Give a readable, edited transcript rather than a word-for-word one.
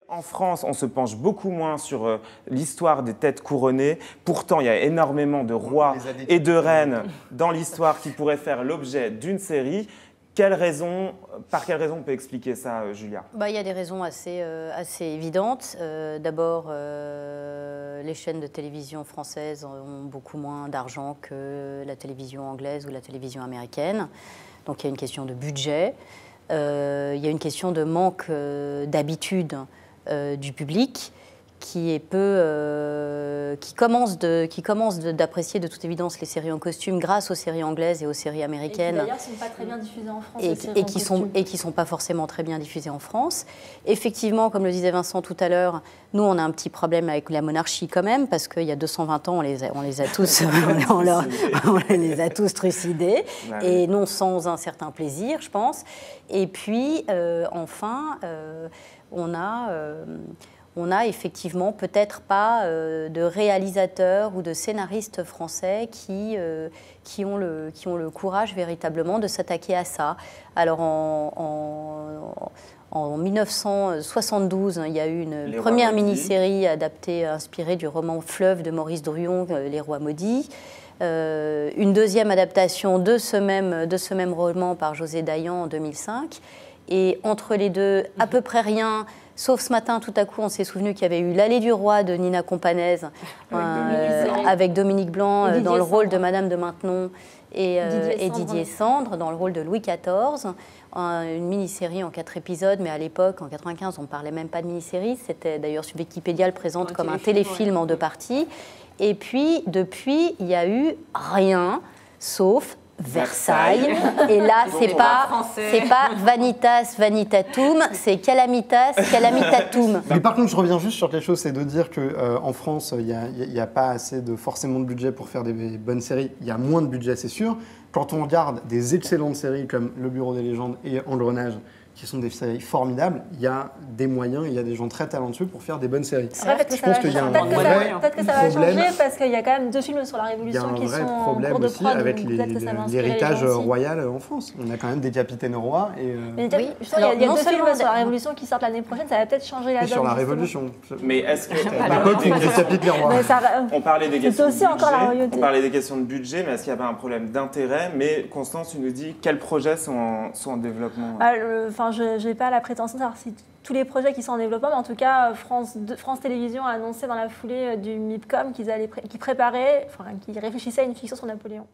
En France, on se penche beaucoup moins sur l'histoire des têtes couronnées. Pourtant, il y a énormément de rois et de reines dans l'histoire qui pourraient faire l'objet d'une série. Par quelle raison on peut expliquer ça, Julia? Il y a des raisons assez évidentes. D'abord, les chaînes de télévision françaises ont beaucoup moins d'argent que la télévision anglaise ou la télévision américaine. Donc il y a une question de budget. Il y a une question de manque d'habitude du public qui commence d'apprécier de toute évidence les séries en costume grâce aux séries anglaises et aux séries américaines. Et qui d'ailleurs ne sont pas très bien diffusées en France. Et qui sont pas forcément très bien diffusées en France. Effectivement, comme le disait Vincent tout à l'heure, nous on a un petit problème avec la monarchie quand même, parce qu'il y a 220 ans, on les a tous, on les a tous trucidés, et non sans un certain plaisir, je pense. Et puis, enfin, on a effectivement peut-être pas de réalisateurs ou de scénaristes français qui ont le courage véritablement de s'attaquer à ça. Alors en 1972, il y a eu une première mini-série inspirée du roman Fleuve de Maurice Druon, Les Rois maudits. Une deuxième adaptation de ce même roman par José Dayan en 2005. Et entre les deux, à peu près rien. Sauf ce matin, tout à coup, on s'est souvenu qu'il y avait eu L'Allée du Roi de Nina Companèse, avec Dominique Blanc dans le rôle de Madame de Maintenon et Didier Sandre dans le rôle de Louis XIV. Une mini-série en 4 épisodes, mais à l'époque, en 95, on ne parlait même pas de mini-série. C'était d'ailleurs sur Wikipédia le présente comme un téléfilm en 2 parties. Et puis, depuis, il n'y a eu rien, sauf Versailles. Et là, c'est pas Vanitas Vanitatum, c'est Calamitas Calamitatum. Mais par contre, je reviens juste sur quelque chose, c'est de dire qu'en France, il n'y a pas assez forcément de budget pour faire des bonnes séries. Il y a moins de budget, c'est sûr. Quand on regarde des excellentes séries comme Le Bureau des légendes et Engrenage, qui sont des séries formidables, il y a des moyens, il y a des gens très talentueux pour faire des bonnes séries. Je pense qu'il y a un vrai problème. Peut-être que ça va changer parce qu'il y a quand même 2 films sur la Révolution qui sont en cours de prod. Avec l'héritage royal en France. On a quand même des capitaines rois. Il y a 2 films sur la Révolution qui sortent l'année prochaine, ça va peut-être changer la donne. Sur la Révolution. Mais est-ce que... l'époque, on décapite les rois. On parlait des questions de budget, on parlait des questions de budget, mais est-ce qu'il y avait un problème d'intérêt? Mais Constance, tu nous dis quels projets sont en développement? Je n'ai pas la prétention de savoir si tous les projets qui sont en développement, mais en tout cas, France Télévisions a annoncé dans la foulée du MIPCOM qu'ils réfléchissaient à une fiction sur Napoléon.